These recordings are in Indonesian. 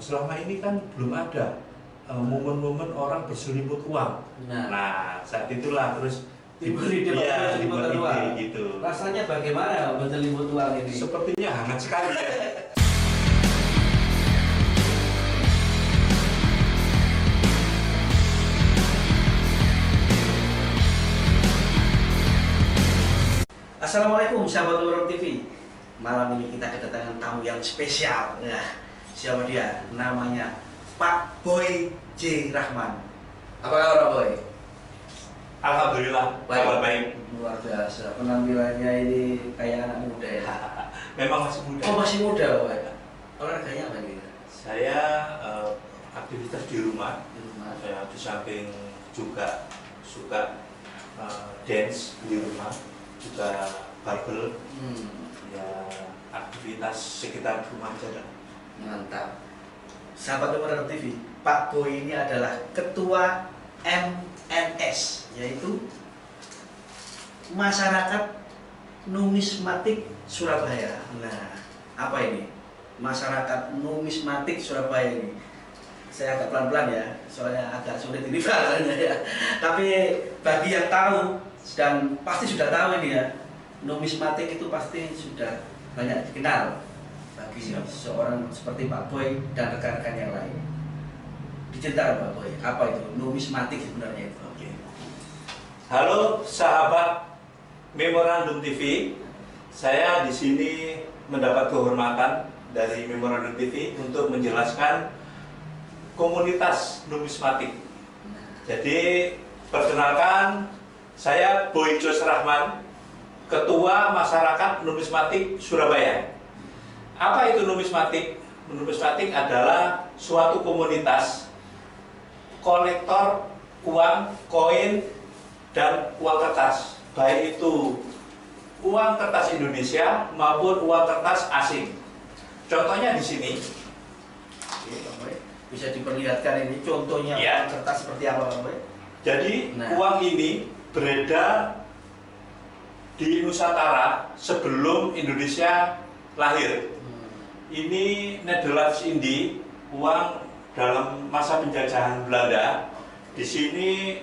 selama ini kan belum ada momen-momen orang berselimut uang. Nah, saat itulah terus diberi ya, selimut ide uang. gitu. Rasanya bagaimana berselimut uang ini? Sepertinya hangat sekali ya. Assalamualaikum sahabat Lurung TV. Malam ini kita kedatangan tamu yang spesial. Nah, siapa dia? Namanya Pak Boy J. Rahman. Apa kabar Pak Boy? Alhamdulillah, kabar baik. Luar biasa. Penampilannya ini kayak anak muda ya. Memang masih muda. Oh masih muda Pak Boy. Olahraganya apa nih? Saya aktivitas di rumah. Di rumah. Saya di samping juga suka dance di rumah, juga barbel. Ya, aktivitas sekitar rumah saja. Mantap. Sahabat Lurung TV, Pak Boy ini adalah ketua MNS, yaitu Masyarakat Numismatik Surabaya. Nah, apa ini? Masyarakat Numismatik Surabaya ini. Saya agak pelan-pelan ya, soalnya agak sulit ini bahasanya ya. Tapi bagi yang tahu dan pasti sudah tahu ini ya, numismatik itu pasti sudah banyak dikenal bagi seorang seperti Pak Boy dan rekan-rekan yang lain. Diceritakan Pak Boy, apa itu numismatik sebenarnya itu? Oke. Halo sahabat Memorandum TV, saya di sini mendapat kehormatan dari Memorandum TV untuk menjelaskan komunitas numismatik. Jadi perkenalkan, saya Boy J. Rahman, Ketua Masyarakat Numismatik Surabaya. Apa itu numismatik? Numismatik adalah suatu komunitas kolektor uang, koin, dan uang kertas. Baik itu uang kertas Indonesia maupun uang kertas asing. Contohnya di sini. Oke, Pak Boy. Bisa diperlihatkan ini contohnya Ya. uang kertas seperti apa Pak Boy? Jadi uang ini beredar di Nusantara sebelum Indonesia lahir. Ini Nederlands Indie, uang dalam masa penjajahan Belanda. Di sini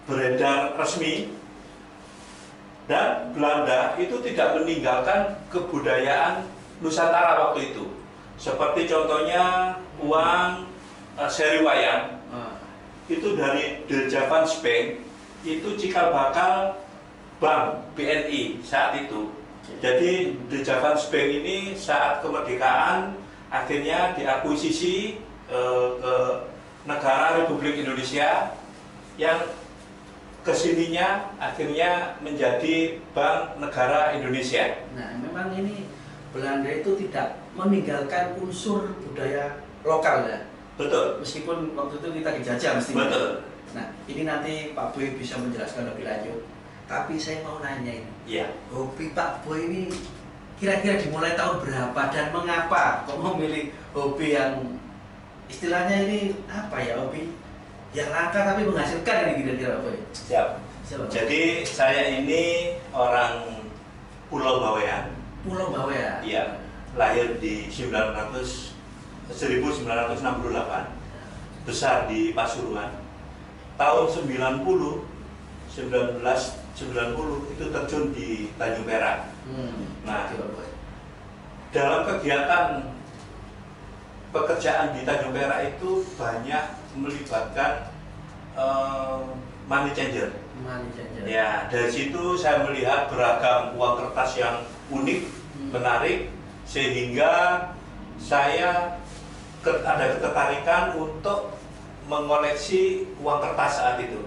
beredar resmi, dan Belanda itu tidak meninggalkan kebudayaan Nusantara waktu itu. Seperti contohnya uang seri wayang, itu dari The Javans Bank, itu cikal bakal Bank BNI saat itu. Jadi The Javans Bank ini saat kemerdekaan akhirnya diakuisisi ke negara Republik Indonesia, yang kesininya akhirnya menjadi Bank Negara Indonesia. Nah, memang ini Belanda itu tidak meninggalkan unsur budaya lokal ya. Betul. Meskipun waktu itu kita dijajah mesti. Betul. Nah, ini nanti Pak Boy bisa menjelaskan lebih lanjut. Tapi saya mau nanya ini. Iya. Hobi Pak Boy ini kira-kira dimulai tahun berapa dan mengapa kok memilih hobi yang istilahnya ini apa ya, hobi yang langka tapi menghasilkan ini kira-kira Pak Boy? Siap. Siapa, Pak? Jadi saya ini orang Pulau Bawean. Pulau Bawean. Iya. Lahir di 1968, besar di Pasuruan. Tahun 1990 itu terjun di Tanjung Perak. Nah, dalam kegiatan pekerjaan di Tanjung Perak itu banyak melibatkan money changer. Ya, dari situ saya melihat beragam uang kertas yang unik, menarik, sehingga saya ada ketertarikan untuk mengoleksi uang kertas saat itu.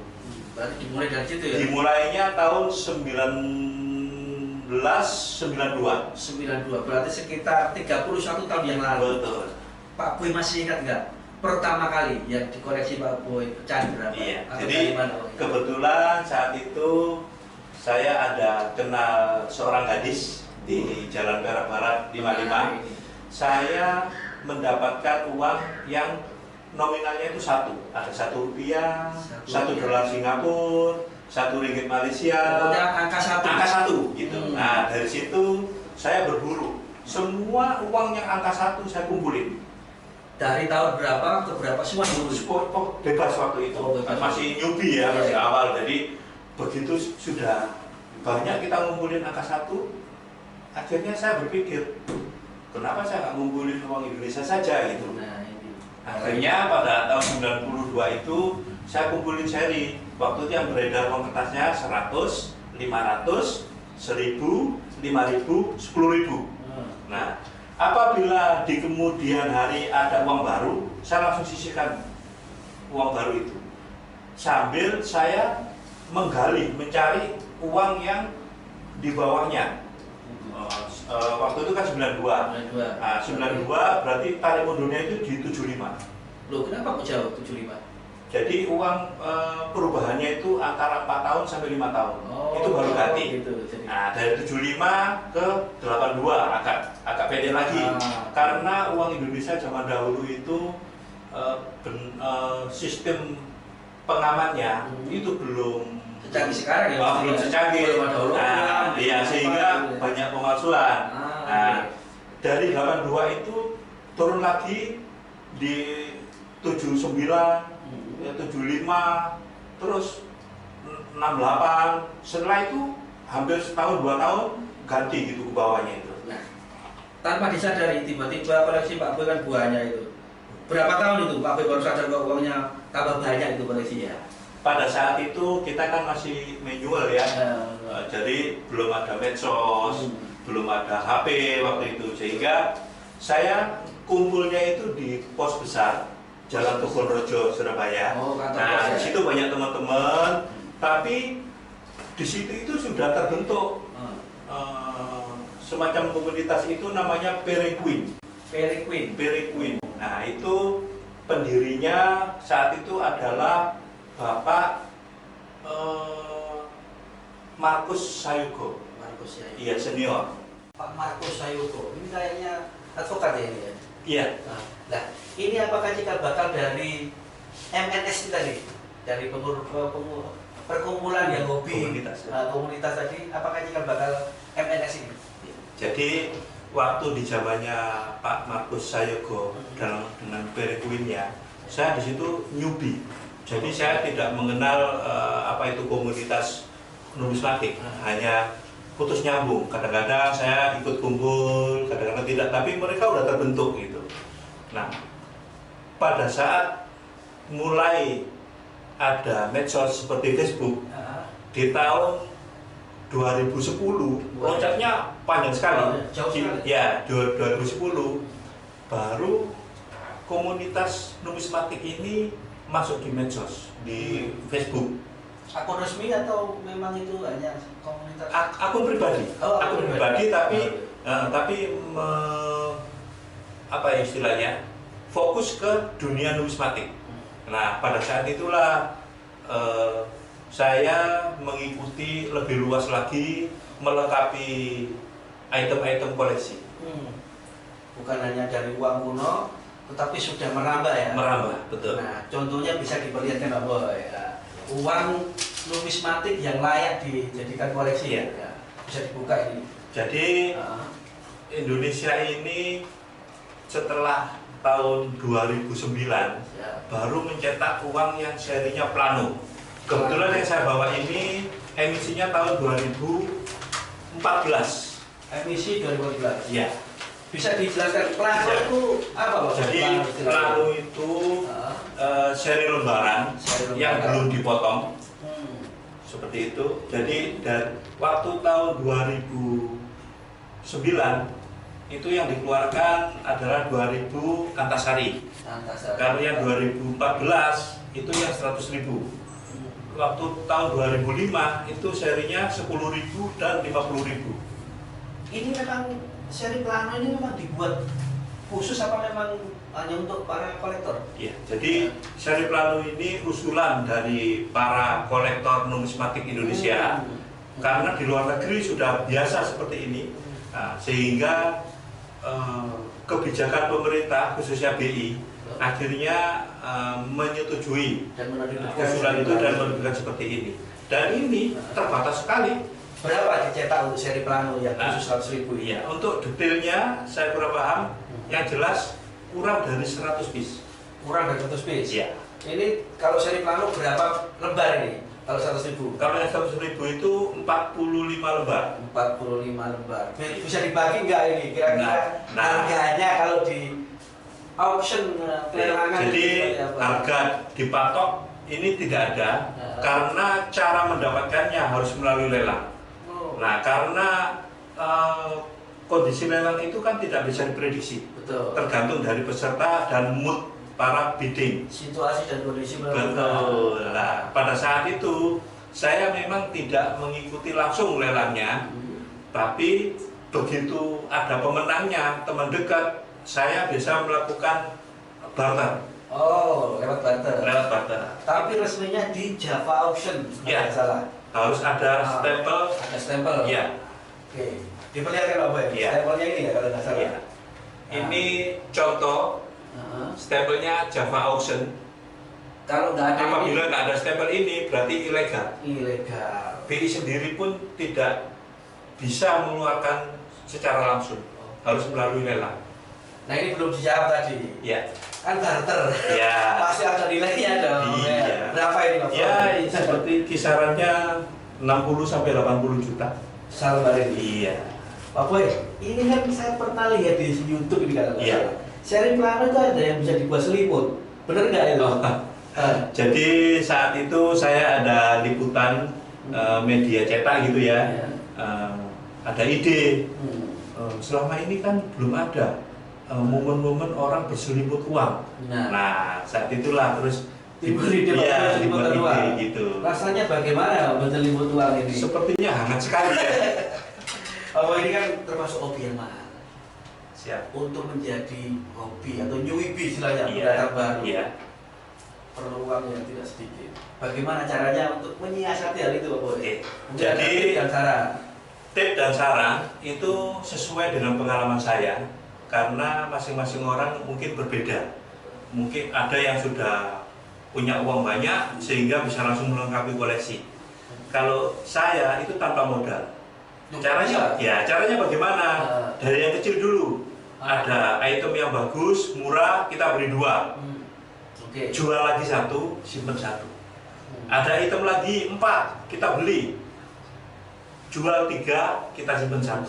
Berarti dimulai dari situ ya? Dimulainya tahun 1992. 92, berarti sekitar 31 tahun yang lalu. Betul. Pak Boy masih ingat nggak pertama kali yang dikoleksi Pak Boy pecahan berapa? Iya. Atau Jadi dari mana, Pak? kebetulan saat itu saya ada kenal seorang gadis di Jalan Perak Barat 55. Saya mendapatkan uang yang nominalnya itu ada Rp1, $1 Singapura, Rp1 Malaysia, pokoknya angka satu gitu. Nah, dari situ saya berburu semua uang yang angka 1 saya kumpulin. Dari tahun berapa ke berapa semua lulus? Bebas waktu itu. Oh, bebas. Masih newbie ya, masih awal. Jadi begitu sudah banyak kita ngumpulin angka 1, akhirnya saya berpikir, kenapa saya nggak ngumpulin uang Indonesia saja gitu. Nah, ini. Akhirnya pada tahun 92 itu saya kumpulin seri. Waktu itu yang beredar uang kertasnya 100, 500, 1000, 5000, 10.000. Nah, apabila di kemudian hari ada uang baru, saya langsung sisihkan uang baru itu. Sambil saya mencari uang yang di bawahnya. Waktu itu kan 92. 92 berarti tarik mundurnya itu di 75. Loh, kenapa kok jauh 75? Jadi uang perubahannya itu antara 4 tahun sampai 5 tahun. Itu baru ganti. Gitu, Nah, dari 75 ke 82 agak pendek lagi. Karena uang Indonesia zaman dahulu itu sistem pengamannya itu belum secanggih sekarang ya. Belum secanggih. Nah, iya, sehingga banyak pemalsuan. Nah, dari 82 itu turun lagi di 79, 75, terus 68. Setelah itu hampir setahun 2 tahun ganti gitu ke bawahnya itu. Nah, tanpa disadari tiba-tiba koleksi Pak Boy kan buahnya itu. Berapa tahun itu Pak Boy baru sadar bahwa uangnya tambah banyak itu koleksinya? Pada saat itu kita kan masih manual ya, jadi belum ada medsos, belum ada HP waktu itu, sehingga saya kumpulnya itu di pos besar Jalan Tugonrejo, Surabaya. Nah, di situ banyak teman-teman, tapi di situ itu sudah terbentuk semacam komunitas itu namanya Perequin. Perequin. Nah, itu pendirinya saat itu adalah Bapak Markus Sayugo. Iya, senior. Pak Markus Sayugo, ini kayaknya advokat ya ini ya? Iya. Nah, ini apakah cikal bakal dari MNS itu tadi? Dari perkumpulan yang hobi komunitas tadi, apakah cikal bakal MNS ini? Jadi waktu di zamannya Pak Markus Sayugo dengan Perequinnya, saya di situ newbie. Jadi saya tidak mengenal apa itu komunitas numismatik, hanya putus nyambung. Kadang-kadang saya ikut kumpul, kadang-kadang tidak, tapi mereka udah terbentuk gitu. Nah, pada saat mulai ada medsos seperti Facebook di tahun 2010, loncatnya panjang sekali. Ya, 2010 baru komunitas numismatik ini masuk di medsos, di Facebook. Akun resmi atau memang itu hanya komunitas? Akun pribadi. Akun pribadi, tapi apa ya istilahnya? Fokus ke dunia numismatik. Nah, pada saat itulah saya mengikuti lebih luas lagi, melengkapi item-item koleksi. Bukan hanya dari uang kuno, tetapi sudah merambah ya? Merambah, betul. Nah, contohnya bisa diperlihatkan Pak Boy ya. Uang numismatik yang layak dijadikan koleksi ya. Bisa dibuka ini. Jadi Indonesia ini setelah tahun 2009 baru mencetak uang yang serinya plano. Kebetulan yang saya bawa ini emisinya tahun 2014. Emisi 2014. Ya. Bisa dijelaskan plano itu apa Pak? Jadi plano itu seri lembaran yang belum dipotong. Seperti itu. Jadi dan waktu tahun 2009 itu yang dikeluarkan adalah 2000 Antasari. Kalau yang 2014 itu yang 100.000. Waktu tahun 2005 itu serinya 10.000 dan 50.000. Ini memang seri plano ini memang dibuat khusus apa memang hanya untuk para kolektor? Iya, jadi seri plano ini usulan dari para kolektor numismatik Indonesia. Karena di luar negeri sudah biasa seperti ini, sehingga kebijakan pemerintah khususnya BI akhirnya menyetujui usulan itu dan menerbitkan seperti ini. Dan ini terbatas sekali. Berapa dicetak untuk seri plano yang khusus 100.000? Iya, untuk detailnya saya kurang paham. Yang jelas kurang dari 100 piece. Kurang dari 100 piece? Iya. Ini kalau seri plano berapa lembar ini? Kalau 100.000? Kalau yang 100.000 itu 45 lembar. 45 lembar. Bisa dibagi nggak ini? Kira-kira harganya kalau di auction pelelangan? Jadi harga dipatok ini tidak ada karena cara mendapatkannya harus melalui lelang. Nah, karena kondisi lelang itu kan tidak bisa diprediksi. Betul. Tergantung dari peserta dan mood para bidding. Situasi dan kondisi betul. Nah, pada saat itu saya memang tidak mengikuti langsung lelangnya, tapi begitu ada pemenangnya teman dekat, saya bisa melakukan barter. Oh, lewat barter. Lewat barter. Tapi resminya di Java Auction, ya. Salah. Harus ada stempel. Ada stempel. Iya. Oke. Diperlihatkan apa ya? Ya. Stempelnya ini ya kalau nggak salah. Ya. Ini contoh. Stempelnya Java Auction. Kalau nggak ada apabila nggak ada stempel ini berarti ilegal. Ilegal. BI sendiri pun tidak bisa mengeluarkan secara langsung, harus melalui lelang. Nah ini belum dijawab tadi. Ya. Kan barter. Ya. Pasti ada nilainya dong. Iya. Berapa ini Pak? Ya seperti kisarannya 60 sampai 80 juta. Sabar ini. Iya. Pak Boy, ini kan saya pernah lihat di YouTube ini kan. Iya. Seri plano itu ada yang bisa dibuat selimut, bener nggak itu? Jadi saat itu saya ada liputan media cetak gitu ya, ada ide. Selama ini kan belum ada momen-momen orang berselimut uang. Nah saat itulah terus diberi selimut uang gitu. Rasanya bagaimana berselimut uang ini? Sepertinya hangat sekali ya. Oh ini kan termasuk hobi yang mahal. Siap. Untuk menjadi hobi atau newbie istilahnya, pendatang baru, perlu uang yang tidak sedikit. Bagaimana caranya untuk menyiasati hal itu, Pak Boy? Jadi dan saran. Tip dan saran itu sesuai dengan pengalaman saya, karena masing-masing orang mungkin berbeda. Mungkin ada yang sudah punya uang banyak sehingga bisa langsung melengkapi koleksi. Kalau saya itu tanpa modal. Caranya bagaimana? Dari yang kecil dulu. Ada item yang bagus, murah, kita beri 2. Jual lagi 1, simpen 1. Ada item lagi 4, kita beli. Jual 3, kita simpen 1.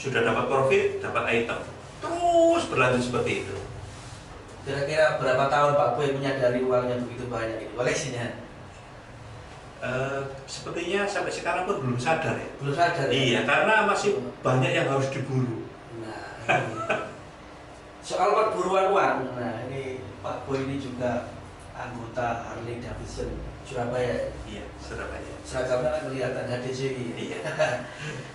Sudah dapat profit, dapat item. Terus berlanjut seperti itu. Kira-kira berapa tahun Pak Boy menyadari uangnya begitu banyak ini, koleksinya? Sepertinya sampai sekarang pun belum sadar ya. Belum sadar. Iya, karena masih banyak yang harus diburu. Soal perburuan uang, nah ini Pak Boy ini juga anggota Harley Davidson Surabaya. Iya, Surabaya. Seragamnya kan kelihatan HDCI. Iya.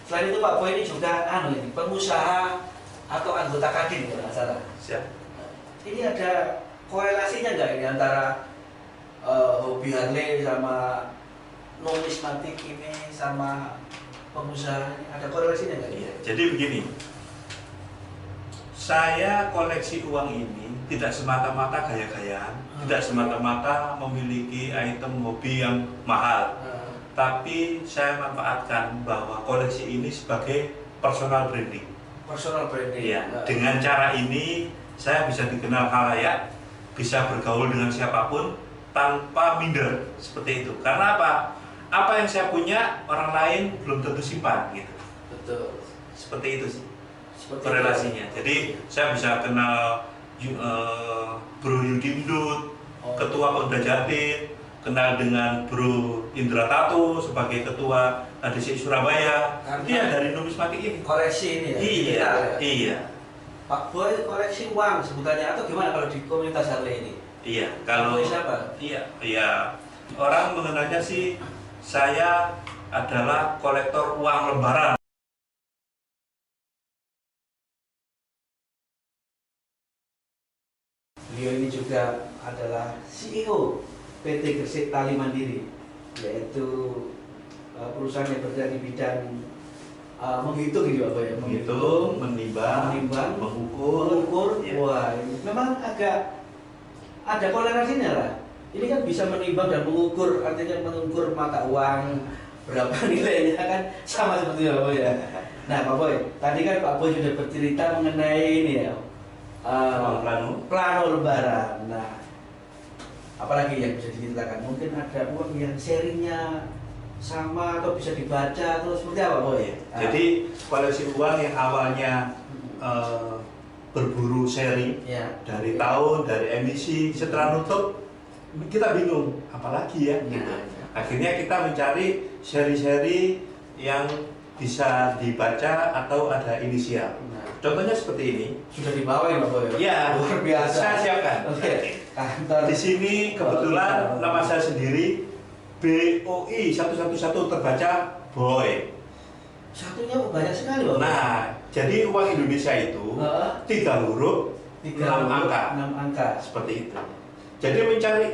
Selain itu Pak Boy ini juga pengusaha atau anggota Kadin kalau nggak salah. Siap. Ini ada korelasinya nggak ini antara hobi Harley sama numismatik ini sama pengusaha ini? Ada korelasinya nggak? Iya. Jadi begini. Saya koleksi uang ini tidak semata-mata gaya-gayaan, tidak semata-mata memiliki item hobi yang mahal, tapi saya manfaatkan bahwa koleksi ini sebagai personal branding. Personal branding. Ya, dengan cara ini saya bisa dikenal khalayak, bisa bergaul dengan siapapun tanpa minder seperti itu. Karena apa? Apa yang saya punya orang lain belum tentu simpan gitu. Betul. Seperti itu sih. Korelasinya. Jadi saya bisa kenal Bro Yudi Mdut, Ketua Pemda Jatim, kenal dengan Bro Indra Tato sebagai Ketua ADC Surabaya. Dia dari numismatik ini. Koleksi ini ya? Iya, iya. Pak Boy koleksi uang sebutannya atau gimana kalau di komunitas Harley ini? Iya, kalau siapa? Iya. Orang mengenalnya sih saya adalah kolektor uang lembaran. Beliau ini juga adalah CEO PT Gresik Tali Mandiri, yaitu perusahaan yang bergerak di bidang menghitung gitu apa ya? Menghitung, menimbang, mengukur. Ya. Wah, ini memang agak ada kolerasinya lah. Ini kan bisa menimbang dan mengukur, artinya mengukur mata uang berapa nilainya kan sama seperti Pak Boy ya. Nah Pak Boy, tadi kan Pak Boy sudah bercerita mengenai ini ya, uang plano. Plano lebaran. Nah, apalagi yang bisa diceritakan? Mungkin ada uang yang serinya sama atau bisa dibaca atau seperti apa, Boy? Jadi koleksi uang yang awalnya berburu seri dari tahun, dari emisi, setelah nutup kita bingung, apalagi ya? Gitu. Akhirnya kita mencari seri-seri yang bisa dibaca atau ada inisial. Contohnya seperti ini. Sudah dibawa ya, Pak Boy? Ya, luar biasa. Saya siapkan. Oke. Di sini kebetulan nama saya sendiri BOI 111 terbaca Boy. Satunya banyak sekali, Pak. Nah, jadi uang Indonesia itu 3 huruf, 6 angka. 6 angka. Seperti itu. Jadi mencari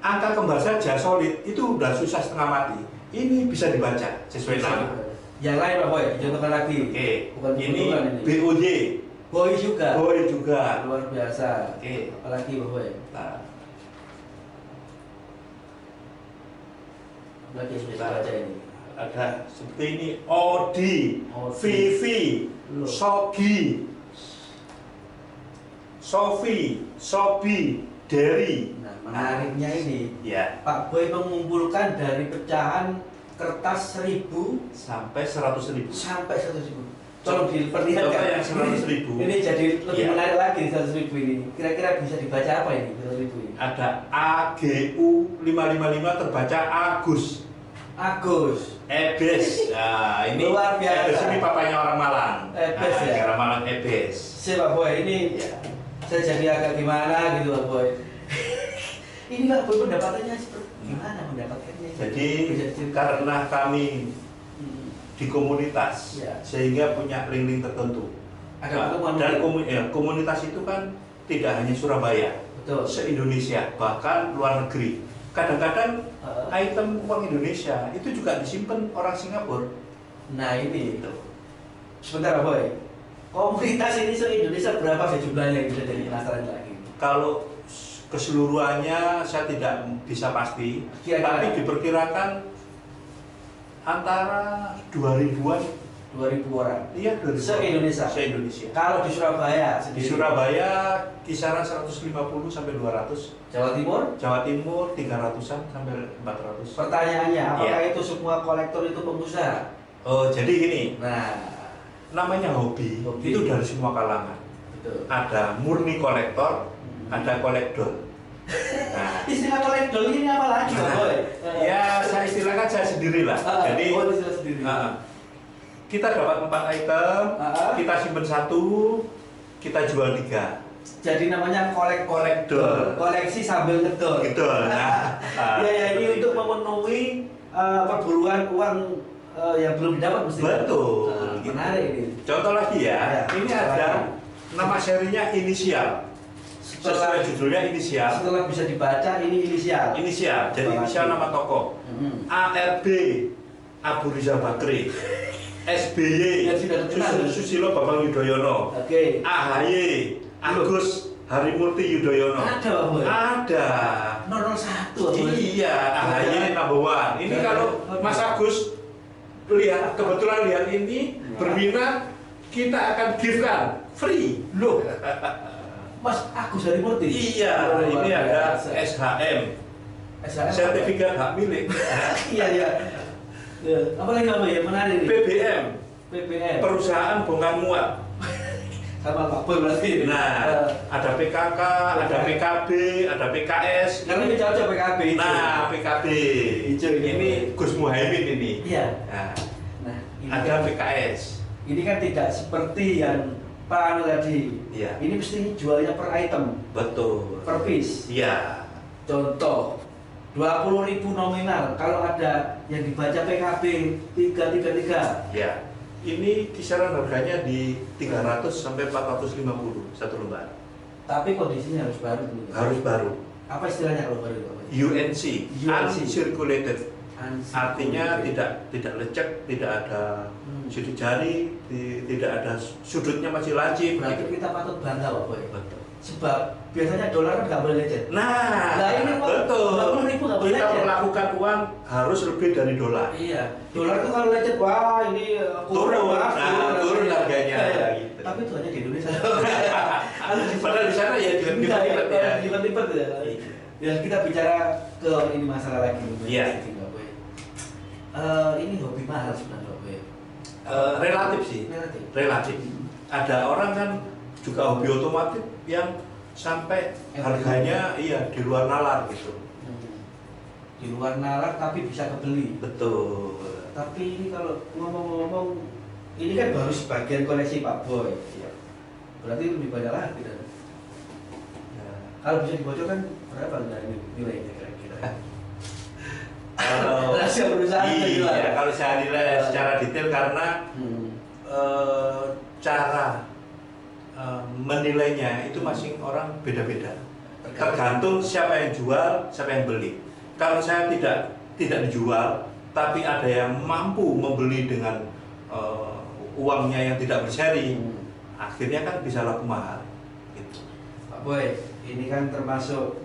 angka kembar saja solid itu udah susah setengah mati. Ini bisa dibaca sesuai nama. Yang lain, Pak Boy, dicontohkan lagi. Oke. Bukan ini ini. BOY. Boy juga. Boy juga. Luar biasa. Oke. Apalagi, Pak Boy? Nah. Lagi yang bisa dibaca ini. Ada seperti ini Odi, Vivi, Sogi, Sofi, Sobi, Derry. Nah, menariknya ini, ya, Pak Boy mengumpulkan dari pecahan kertas 1000 sampai 100.000. Sampai 100.000. Tolong diperlihatkan. Contoh yang 100.000. Ini jadi lebih menarik lagi di 100.000 ini. Kira-kira bisa dibaca apa ini 100.000 ini? Ada AGU 555 terbaca Agus. Agus. Ebes. Nah, ini luar biasa. Ebes ini papanya orang Malang. Ebes ya. Orang Malang Ebes. Pak Boy, ini saya jadi agak gimana gitu Pak Boy. Ini Pak Boy pendapatannya seperti gimana mendapatkannya? Jadi karena kami di komunitas, sehingga punya link-link tertentu. Ada dan komunitas itu kan tidak hanya Surabaya, betul, se-Indonesia, bahkan luar negeri. Kadang-kadang item uang Indonesia itu juga disimpan orang Singapura. Nah ini itu. Sebentar Boy, komunitas ini se-Indonesia berapa sih jumlahnya yang bisa jadi penasaran lagi? Kalau keseluruhannya saya tidak bisa pasti, tapi diperkirakan antara 2000-an. 2000 orang. Iya, 2000. Se-Indonesia. Se-Indonesia. Kalau di Surabaya sendiri? Di Surabaya kisaran 150 sampai 200. Jawa Timur? Jawa Timur 300-an sampai 400. Pertanyaannya, apakah itu semua kolektor itu pengusaha? Oh, jadi gini. Nah, namanya hobi. Itu dari semua kalangan. Betul. Ada murni kolektor, ada kolektor. Nah, istilah kolektor ini apa lagi, Pak Boy? Ya, saya istilahkan saya sendirilah. Jadi sendiri. Kita dapat 4 item, kita simpen 1, kita jual 3. Jadi namanya kolektor. Koleksi sambil ngedol. Gitu. Nah, ya ini untuk memenuhi perburuan uang yang belum didapat mesti. Betul. Menarik ini. Contoh lagi ya. Ini ada nama serinya inisial. Sesuai judulnya inisial. Setelah bisa dibaca ini inisial. Inisial. Jadi inisial nama tokoh. ARB Abu Rizal Bakri. SBY Susilo Bambang Yudhoyono. AHY Agus Harimurti Yudhoyono. Ada. 001. Iya, AHY number 1. Ini kalau Mas Agus lihat, kebetulan lihat ini berminat, kita akan give kan free. Loh. Mas Agus Harimurti. Iya, ini ada SHM. Sertifikat hak milik. Iya. Apa lagi yang menarik nih? PBM. Perusahaan bongkar muat. Sama Pak Boy berarti. Nah, ada PKK, ada PKB, ada PKS. Karena ini cocok PKB. Nah, PKB. Ini Gus Muhaimin ini. Iya. Nah, ada PKS. Ini kan tidak seperti yang Pak Anu tadi. Iya. Ini mesti jualnya per item. Betul. Per piece. Iya. Contoh 20.000 nominal, kalau ada yang dibaca PKB 333. Ya, ini kisaran harganya di 300 sampai 450 satu lembar. Tapi kondisinya harus baru. Harus baru. Apa istilahnya kalau baru? UNC, uncirculated. Artinya tidak lecek, tidak ada sidik jari, tidak ada sudutnya masih lancip. Berarti kita patut bangga Pak Boy. Betul. Sebab biasanya dolar kan nggak boleh lecet. Nah ini betul. 20.000 nggak boleh kita lecet. melakukan uang harus lebih dari dolar. Iya. Dolar itu kalau lecet, wah ini turun harganya. Iya. Gitu. Tapi itu hanya di Indonesia. Padahal di sana ya lipat-lipat ya. Lipat-lipat ya. Ya kita bicara ke ini masalah lagi. Iya. Ini hobi mahal sebenarnya Pak Boy. Relatif sih. Relatif. Ada orang kan juga hobi otomotif yang sampai harganya iya di luar nalar gitu. Di luar nalar tapi bisa kebeli. Betul. Tapi ini kalau ngomong-ngomong, ini kan baru sebagian koleksi Pak Boy. Ya. Berarti lebih banyak lagi kan? Ya. Kalau bisa dibocorkan berapa nilainya kira-kira? Rahasia perusahaan. Iya, kalau saya nilai secara detail karena cara menilainya itu masing orang beda-beda. Tergantung siapa yang jual, siapa yang beli. Kalau saya tidak dijual, tapi ada yang mampu membeli dengan uangnya yang tidak berseri, akhirnya kan bisa laku mahal. Gitu. Pak Boy, ini kan termasuk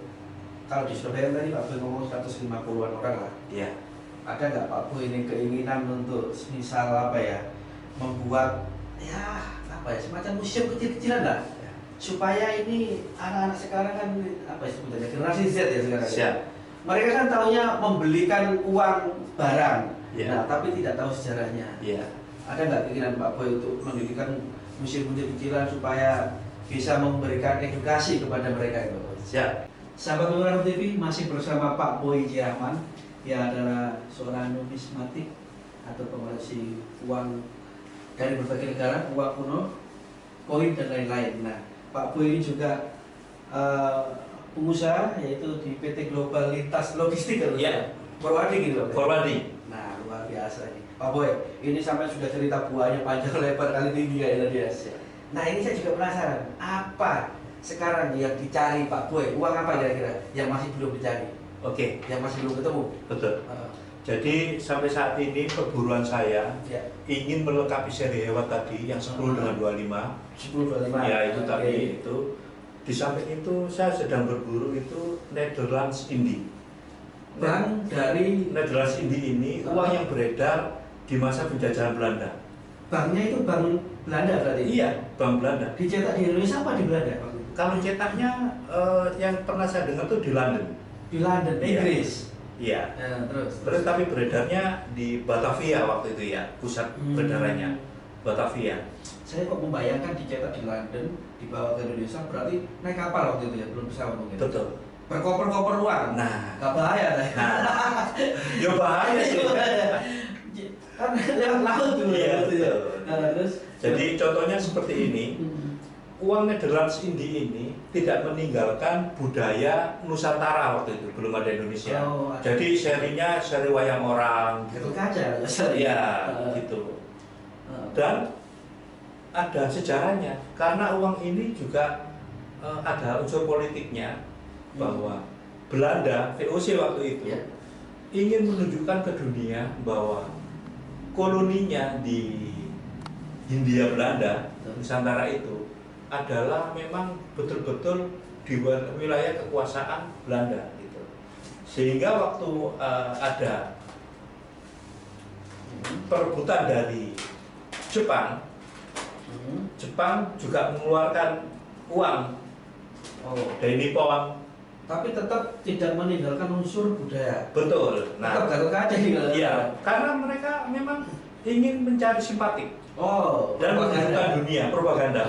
kalau di Surabaya tadi Pak Boy ngomong 150-an orang lah. Iya. Ada nggak Pak Boy ini keinginan untuk misal apa ya, membuat ya apa ya semacam museum kecil-kecilan lah, supaya ini anak-anak sekarang kan apa istilahnya generasi Z ya sekarang. Siap. Mereka kan taunya membelikan uang barang, Nah, tapi tidak tahu sejarahnya. Ada nggak keinginan Pak Boy untuk mendirikan museum kecil-kecilan supaya bisa memberikan edukasi kepada mereka itu? Siap. Sahabat Nurul TV masih bersama Pak Boy Rahman, yang adalah seorang numismatik atau pengoleksi uang dari berbagai negara, uang kuno, koin dan lain-lain. Nah, Pak Boy ini juga pengusaha yaitu di PT Global Lintas Logistik kan? Iya. Forwarding gitu. Forwarding. Nah, luar biasa ini. Pak Boy, ini sampai sudah cerita buahnya panjang lebar kali tinggi kayaknya dia. Nah, ini saya juga penasaran, apa sekarang yang dicari Pak Boy? Uang apa kira-kira yang masih belum dicari? Oke. Yang masih belum ketemu? Betul. Jadi sampai saat ini perburuan saya ingin melengkapi seri hewan tadi yang 10 dengan 25. 10-25. Ya itu tadi itu. Di samping itu saya sedang berburu itu Netherlands Indie. Bank dari Netherlands Indie ini uang yang beredar di masa penjajahan Belanda. Banknya itu bank Belanda berarti? Iya, bank Belanda. Dicetak di Indonesia apa di Belanda? Kalau cetaknya yang pernah saya dengar tuh di London. Di London, Inggris. Iya. Terus Tapi beredarnya di Batavia waktu itu ya, pusat peredarannya Batavia. Saya kok membayangkan dicetak di London, dibawa ke Indonesia, berarti naik kapal waktu itu ya, belum pesawat mungkin. Betul. Berkoper-koper uang. Nah, gak bahaya lah. Ya bahaya sih. Kan lewat laut dulu ya. Terus jadi contohnya seperti ini. Uang Netherlands Indie ini tidak meninggalkan budaya Nusantara waktu itu, belum ada Indonesia. Jadi serinya seri wayang orang gitu. Kaca. Iya, gitu. Dan ada sejarahnya karena uang ini juga ada unsur politiknya bahwa Belanda, VOC waktu itu ingin menunjukkan ke dunia bahwa koloninya di Hindia Belanda, Nusantara itu adalah memang betul-betul di wilayah kekuasaan Belanda gitu. Sehingga waktu ada perebutan dari Jepang, Jepang juga mengeluarkan uang dari Nippon, tapi tetap tidak meninggalkan unsur budaya. Betul. Tetap Gatot Kaca nih. Iya, karena mereka memang ingin mencari simpatik. Dan menunjukkan dunia propaganda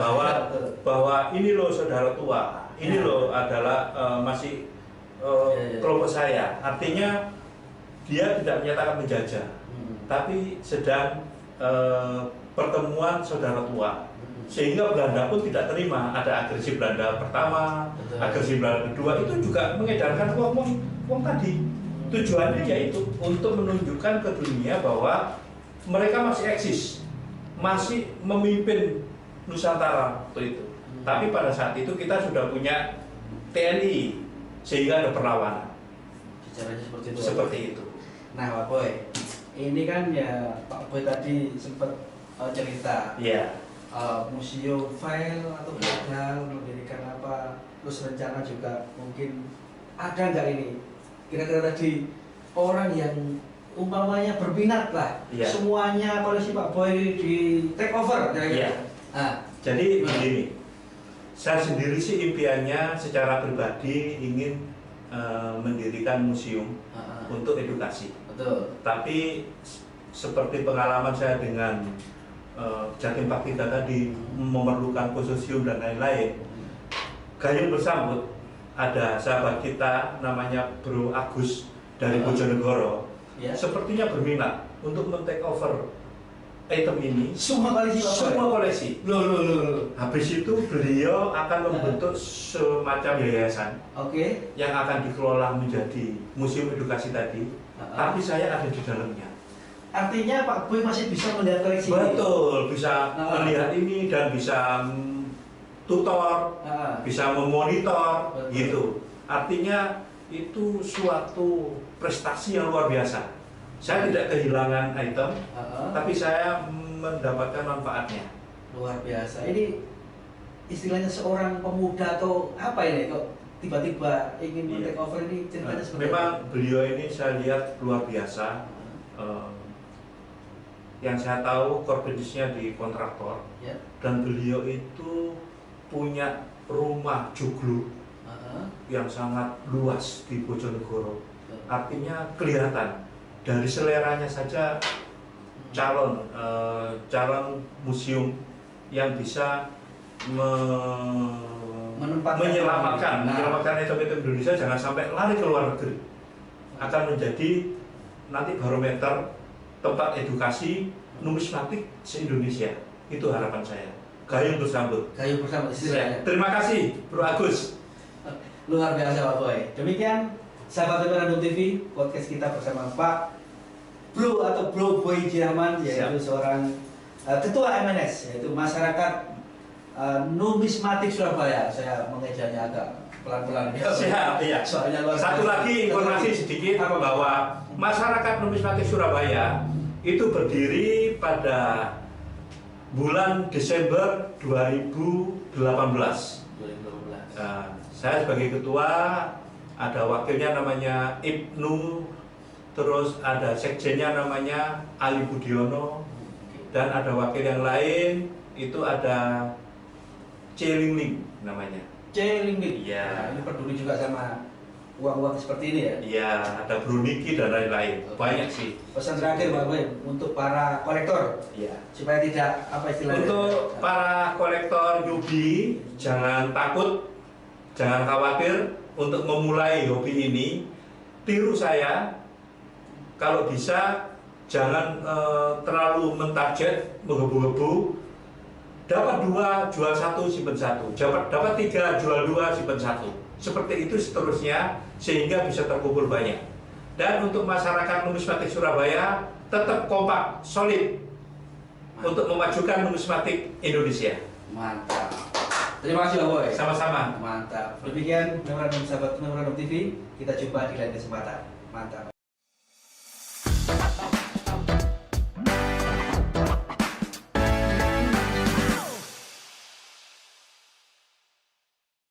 bahwa ini loh saudara tua, ini loh adalah masih kelompok saya. Artinya dia tidak menyatakan menjajah, tapi sedang pertemuan saudara tua. Sehingga Belanda pun tidak terima ada agresi Belanda pertama, agresi Belanda kedua, itu juga mengedarkan uang tadi. Tujuannya yaitu untuk menunjukkan ke dunia bahwa mereka masih eksis, masih memimpin Nusantara waktu itu. Tapi pada saat itu kita sudah punya TNI, sehingga ada perlawanan. Caranya seperti itu. Seperti itu. Nah, Pak Boy, ini kan ya Pak Boy tadi sempat cerita. Museum file atau gagal mendirikan apa, terus rencana juga mungkin ada nggak ini? Kira-kira tadi orang yang umpamanya berminat lah, semuanya koleksi Pak Boy di take over, Nah, Jadi begini, saya sendiri sih impiannya secara pribadi ingin mendirikan museum untuk edukasi. Betul. Tapi seperti pengalaman saya dengan Jatim Paktika tadi memerlukan konsorsium dan lain-lain, gayung bersambut ada sahabat kita namanya Bro Agus dari Bojonegoro, sepertinya berminat untuk men-take over item ini. Semua koleksi. Loh. Habis itu beliau akan membentuk semacam yayasan yang akan dikelola menjadi museum edukasi tadi. Tapi saya ada di dalamnya. Artinya Pak Boy masih bisa melihat koleksi. Betul, bisa melihat ini dan bisa tutor, bisa memonitor, gitu. Artinya itu suatu prestasi yang luar biasa. Saya tidak kehilangan item, tapi saya mendapatkan manfaatnya. Luar biasa. Ini istilahnya seorang pemuda atau apa ini kok tiba-tiba ingin men-take over ini, ceritanya seperti memang apa? Beliau ini saya lihat luar biasa. Yang saya tahu core business-nya di kontraktor, dan beliau itu punya rumah joglo yang sangat luas di Bojonegoro. Artinya kelihatan dari seleranya saja calon museum yang bisa menyelamatkan item-item Indonesia jangan sampai lari ke luar negeri. Akan menjadi nanti barometer tempat edukasi numismatik se-Indonesia. Itu harapan saya. Gayung bersambut. Gayung bersambut istilahnya. Terima kasih Bro Agus. Luar biasa Pak Boy. Demikian sahabat Memorandum TV, podcast kita bersama Pak Bro atau Bro Boy Jiraman, yaitu seorang ketua MNS, yaitu Masyarakat Numismatik Surabaya. Saya mengejanya agak pelan-pelan. Siap, iya. Soalnya luar biasa. Satu lagi informasi sedikit bahwa Masyarakat Numismatik Surabaya itu berdiri pada bulan Desember 2018. Saya sebagai ketua, ada wakilnya namanya Ibnu, terus ada sekjennya namanya Ali Budiono, dan ada wakil yang lain itu ada Celingling namanya. Celingling. Iya. Ini peduli juga sama uang-uang seperti ini ya? Iya, ada Bruniki dan lain-lain. Banyak sih. Pesan terakhir Pak Boy untuk para kolektor, supaya tidak apa istilahnya. Untuk para kolektor newbie, jangan takut, jangan khawatir untuk memulai hobi ini. Tiru saya, kalau bisa jangan terlalu mentarget, menggebu-gebu. Dapat 2, jual 1, simpen 1. Dapat 3, jual 2, simpen 1. Seperti itu seterusnya, sehingga bisa terkumpul banyak. Dan untuk masyarakat numismatik Surabaya, tetap kompak, solid untuk memajukan numismatik Indonesia. Mantap. Terima kasih Pak Boy. Sama-sama. Mantap. Demikian Memorandum sahabat Memorandum TV. Kita jumpa di lain kesempatan. Mantap.